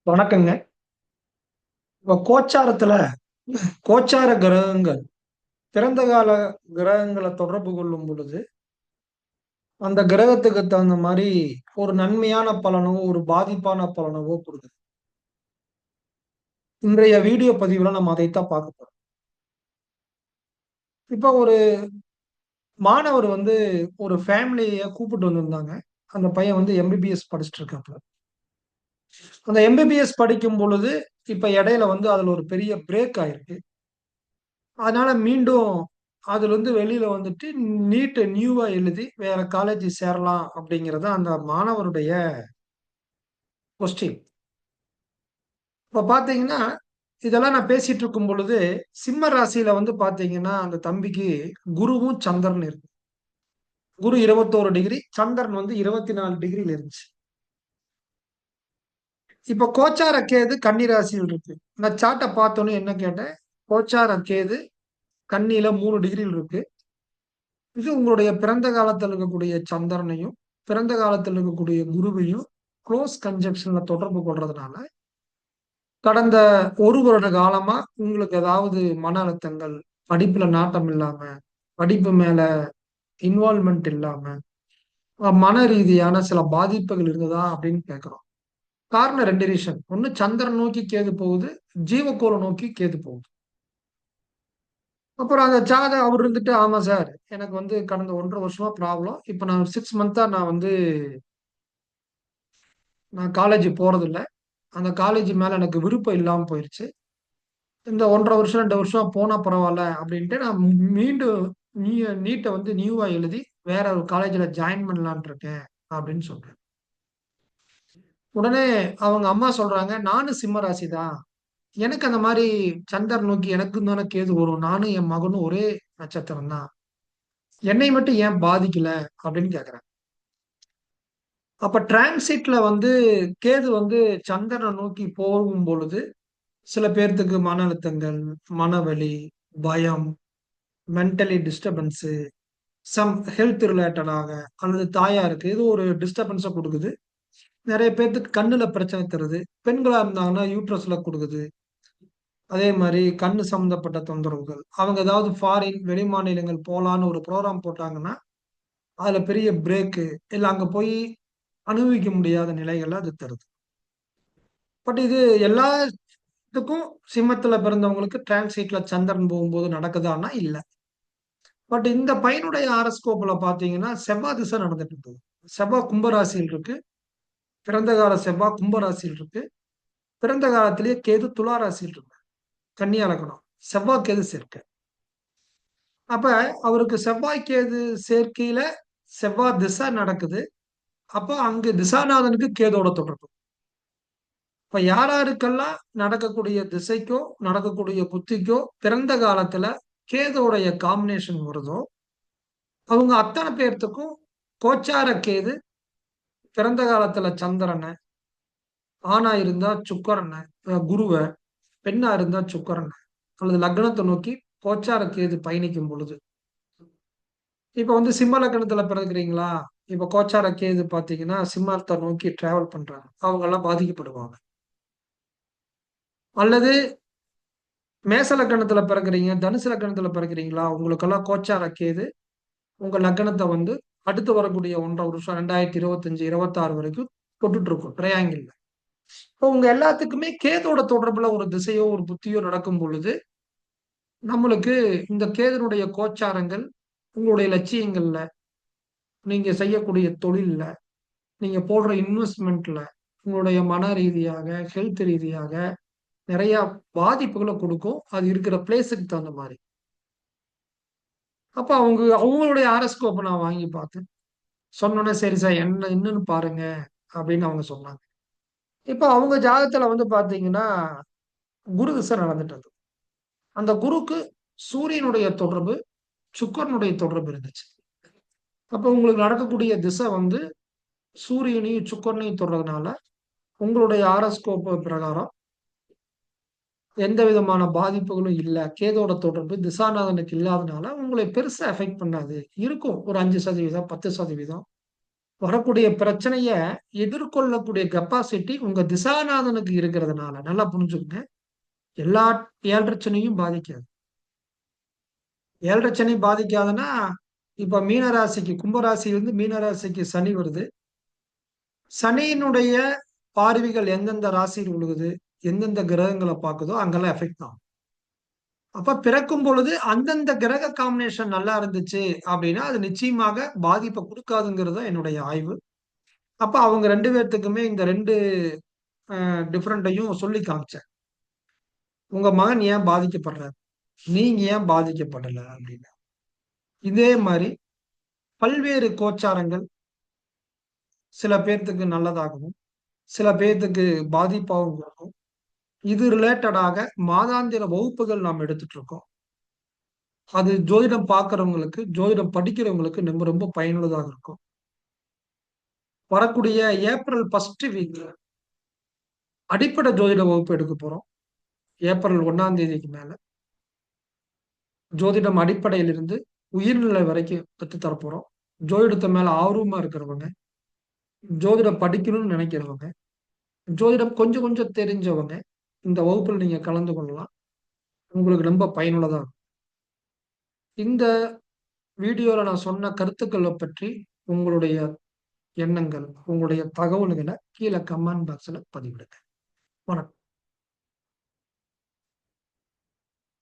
வணக்கங்க. இப்ப கோச்சார கிரகங்கள், பிறந்த கால கிரகங்கள தொடர்பு கொள்ளும் பொழுது, அந்த கிரகத்துக்கு தகுந்த மாரி ஒரு நன்மையான பலனோ, ஒரு பாதிப்பான பலனவோ குடுக்குது. இன்றைய வீடியோ பதிவுல நம்ம அதைத்தான் பார்க்க போறோம். இப்ப ஒரு மாணவர் வந்து ஒரு ஃபேமிலிய கூப்பிட்டு வந்திருந்தாங்க. அந்த பையன் வந்து எம்பிபிஎஸ் படிச்சுட்டு இருக்காப்ல. அந்த எம்பிபிஎஸ் படிக்கும் பொழுது, இப்ப இடையில வந்து அதுல ஒரு பெரிய பிரேக் ஆயிருக்கு. அதனால மீண்டும் அதுலருந்து வெளியில வந்துட்டு நியூவா எழுதி வேற காலேஜ் சேரலாம் அப்படிங்கிறது அந்த மாணவருடைய கொஸ்டின். இப்ப பார்த்தீங்கன்னா, இதெல்லாம் நான் பேசிட்டு இருக்கும் பொழுது, சிம்ம ராசியில வந்து பார்த்தீங்கன்னா, அந்த தம்பிக்கு குருவும் சந்திரனும் இருக்கு. குரு 21 டிகிரி, சந்திரன் வந்து 24 டிகிரில இருந்துச்சு. இப்ப கோச்சார கேது கன்னி ராசியில் இருக்கு. நான் சார்ட்ட பார்த்தோனே என்ன கேட்டேன், கோச்சார கேது கன்னியில 3 டிகிரில இருக்கு. இது உங்களுடைய பிறந்த காலத்துல இருக்கக்கூடிய சந்திரனையும், பிறந்த காலத்துல இருக்கக்கூடிய குருவையும் குளோஸ் கன்ஜங்ஷன்ல தொடர்பு கொள்றதுனால, கடந்த 1 வருட காலமா உங்களுக்கு ஏதாவது மன அழுத்தங்கள், படிப்புல நாட்டம் இல்லாம, படிப்பு மேல இன்வால்வ்மென்ட் இல்லாம, மன ரீதியான சில பாதிப்புகள் இருந்ததா அப்படின்னு கேட்கிறோம். காரணம் 2 ரீசன். ஒண்ணு சந்திரன் நோக்கி கேது போகுது, ஜீவக்கோள நோக்கி கேது போகுது. அப்புறம் அந்த அவர் இருந்துட்டு, "ஆமா சார், எனக்கு வந்து கடந்த 1 1/2 வருஷமா ப்ராப்ளம். இப்ப நான் 6 மந்த்தா நான் காலேஜ் போறதில்ல. அந்த காலேஜ் மேல எனக்கு விருப்பம் இல்லாம போயிருச்சு. இந்த 1 1/2 வருஷம், 2 வருஷம் போனா பரவால்ல அப்டின்ட்டு நான் மீண்டும் நீ நீட்ட வந்து நியூவா எழுதி வேற ஒரு காலேஜ்ல ஜாயின் பண்ணலான்ட்டு இருக்கேன் அப்டின்னு சொல்றேன். உடனே அவங்க அம்மா சொல்றாங்க, "நானும் சிம்ம ராசி தான். எனக்கு அந்த மாரி சந்திரன் நோக்கி எனக்கும் தானே கேது வரும். நானும் என் மகனும் ஒரே நட்சத்திரம் தான். என்னை மட்டும் ஏன் பாதிக்கல?" அப்டின்னு கேட்கறாங்க. அப்ப டிரான்சிட்ல வந்து கேது வந்து சந்திரன நோக்கி போகும்பொழுது சில பேர்த்துக்கு மன அழுத்தங்கள், மனவலி, பயம், மென்டலி டிஸ்டர்பன்ஸ், ஹெல்த் ரிலேட்டடாக அல்லது தாயாருக்கு இது ஒரு டிஸ்டர்பன்ஸ குடுக்குது. நெறைய பேத்துக்கு கண்ணுல பிரச்சனை தருது. பெண்களா இருந்தாங்கன்னா யூட்ரஸ்ல குடுக்குது. அதே மாரி கண்ணு சம்மந்தப்பட்ட தொந்தரவுகள். அவங்க ஏதாவது ஃபாரின் வெளி மாநிலங்கள் போலான்னு ஒரு புரோகிராம் போட்டாங்கன்னா, அதுல பெரிய பிரேக்கு, இல்ல அங்க போய் அனுபவிக்க முடியாத நிலைகள அது தருது. பட் இது எல்லாத்துக்கும் சிம்மத்துல பிறந்தவங்களுக்கு டிரான்சிட்ல சந்திரன் போகும்போது நடக்குதான்னா இல்ல. பட் இந்த பையனுடைய ஹாரோஸ்கோப்ல பார்த்தீங்கன்னா, செவ்வா திசை நடந்துட்டு இருக்குது. செவ்வா கும்ப ராசியில் இருக்கு. பிறந்த கால செவ்வா கும்ப ராசியில் இருக்கு. பிறந்த காலத்திலேயே கேது துலா ராசியில் இருக்கு. கன்னியா லக்னம். செவ்வாய் கேது சேர்க்கை. அப்ப அவருக்கு செவ்வாய் கேது சேர்க்கையில செவ்வா திசை நடக்குது. அப்ப அங்கு திசாநாதனுக்கு கேதோட தொடர்பு. இப்ப யார் யாருக்கெல்லாம் நடக்கக்கூடிய திசைக்கோ, நடக்கக்கூடிய புத்திக்கோ பிறந்த காலத்துல கேதுவுடைய காம்பினேஷன் வருதோ, அவங்க அத்தன பேர்த்துக்கும் கோச்சார கேது பிறந்த காலத்துல சந்திரன, ஆணா இருந்தா சுக்கிரன, குருவ, பெண்ணா இருந்தா சுக்கிரன அல்லது லக்னத்த நோக்கி கோச்சார கேது பயணிக்கும் பொழுது. இப்ப வந்து சிம்ம லக்னத்துல பிறக்கிறீங்களா? இப்ப கோச்சார கேது பார்த்தீங்கன்னா, சிம்மத்த நோக்கி டிராவல் பண்றாங்க. அவங்கலாம் பாதிக்கப்படுவாங்க. அல்லது மேச லக்னத்துல பிறக்கிறீங்க, தனுசு லக்னத்துல பிறக்கிறீங்களா? உங்களுக்கெல்லாம் கோச்சார கேது உங்க லக்னத்த வந்து அடுத்து வரக்கூடிய 1 1/2 வருஷம் 2025, 26 வரைக்கும் தொட்டுட்டு இருக்கும். ட்ரையாங்கிள்ல. இப்போ உங்க எல்லாத்துக்குமே கேதோட தொடர்புல ஒரு திசையோ, ஒரு புத்தியோ நடக்கும் பொழுது, நம்மளுக்கு இந்த கேதுனுடைய கோச்சாரங்கள் உங்களுடைய லட்சியங்கள்ல, நீங்க செய்யக்கூடிய தொழில்ல, நீங்க போடுற இன்வெஸ்ட்மென்ட்ல, உங்களுடைய மன ரீதியாக, ஹெல்த் ரீதியாக நெறைய பாதிப்புகள குடுக்கும். அது இருக்கிற பிளேஸ்க்கு தகுந்த மாரி. அப்ப அவங்களுடைய ஹாரோஸ்கோப்ப நான் வாங்கி பார்த்தேன். சொன்னோனே, "சரி சார் என்னன்னு பாருங்க" அப்படின்னு அவங்க சொன்னாங்க. இப்ப அவங்க ஜாதகத்துல வந்து பார்த்தீங்கன்னா, குரு திசை நடந்துட்டு இருந்தது. அந்த குருக்கு சூரியனுடைய தொடர்பு, சுக்கிரனுடைய தொடர்பு இருந்துச்சு. அப்ப உங்களுக்கு நடக்கக்கூடிய திசை வந்து சூரியனையும், சுக்கிரனையும் தொடுறதுனால, உங்களுடைய ஹாரோஸ்கோப் பிரகாரம் எந்த விதமான பாதிப்புகளும் இல்ல. கேதுவோட தொடர்பு திசாநாதனுக்கு இல்லாதனால, உங்களை பெருசா அஃபெக்ட் பண்ணாது. இருக்கும் ஒரு 5% 10% வரக்கூடிய பிரச்சனைய எதிர்கொள்ளக்கூடிய கெப்பாசிட்டி உங்க திசாநாதனுக்கு இருக்கிறதுனால நல்லா புரிஞ்சுக்கங்க. எல்லா 7 சனியும் பாதிக்காது. 7 சனி பாதிக்காதுன்னா, இப்ப மீன ராசிக்கு கும்ப ராசியிலிருந்து மீன ராசிக்கு சனி வருது. சனியினுடைய பார்வைகள் எந்தெந்த ராசியில் விழுகுது, எந்தெந்த கிரகங்கள பாக்குதோ அங்கெல்லாம் எஃபெக்ட் ஆகும். அப்ப பிறக்கும் பொழுது அந்தந்த கிரக காம்பினேஷன் நல்லா இருந்துச்சு அப்படின்னா, அது நிச்சயமாக பாதிப்ப குடுக்காதுங்கிறது தான் என்னுடைய ஆய்வு. அப்ப அவங்க 2 பேத்துக்குமே இந்த 2 டிஃபரண்ட்டையும் சொல்லி காமிச்சேன். உங்க மகன் ஏன் பாதிக்கப்படுறார்? நீங்க ஏன் பாதிக்கப்படல? அப்படின்னு. இதே மாரி பல்வேறு கோச்சாரங்கள் சில பேர்த்துக்கு நல்லதாகவும், சில பேர்த்துக்கு பாதிப்பாவும் இருக்கும். இது ரிலேட்டடாக மாதாந்திர வகுப்புகள் நாம் எடுத்துட்டு இருக்கோம். அது ஜோதிடம் பார்க்கிறவங்களுக்கு, ஜோதிடம் படிக்கிறவங்களுக்கு ரொம்ப ரொம்ப பயனுள்ளதாக இருக்கும். வரக்கூடிய ஏப்ரல் 1 வீக்ல அடிப்படை ஜோதிட வகுப்பு எடுக்க போறோம். ஏப்ரல் 1ஆம் தேதிக்கு மேல. ஜோதிடம் அடிப்படையிலிருந்து உயிர்நிலை வரைக்கும் கத்து தரப்போறோம். ஜோதிடத்து மேல ஆர்வமா இருக்கிறவங்க, ஜோதிடம் படிக்கணும்னு நினைக்கிறவங்க, ஜோதிடம் கொஞ்சம் கொஞ்சம் தெரிஞ்சவங்க, இந்த வகுப்புல நீங்க கலந்து கொள்ளலாம். உங்களுக்கு ரொம்ப பயனுள்ளதா இருக்கும். இந்த வீடியோல நான் சொன்ன கருத்துக்கள பற்றி உங்களுடைய எண்ணங்கள், உங்களுடைய தகவல்கள கீழ கமெண்ட் பாக்ஸ்ல பதிவிடுங்க. வணக்கம்.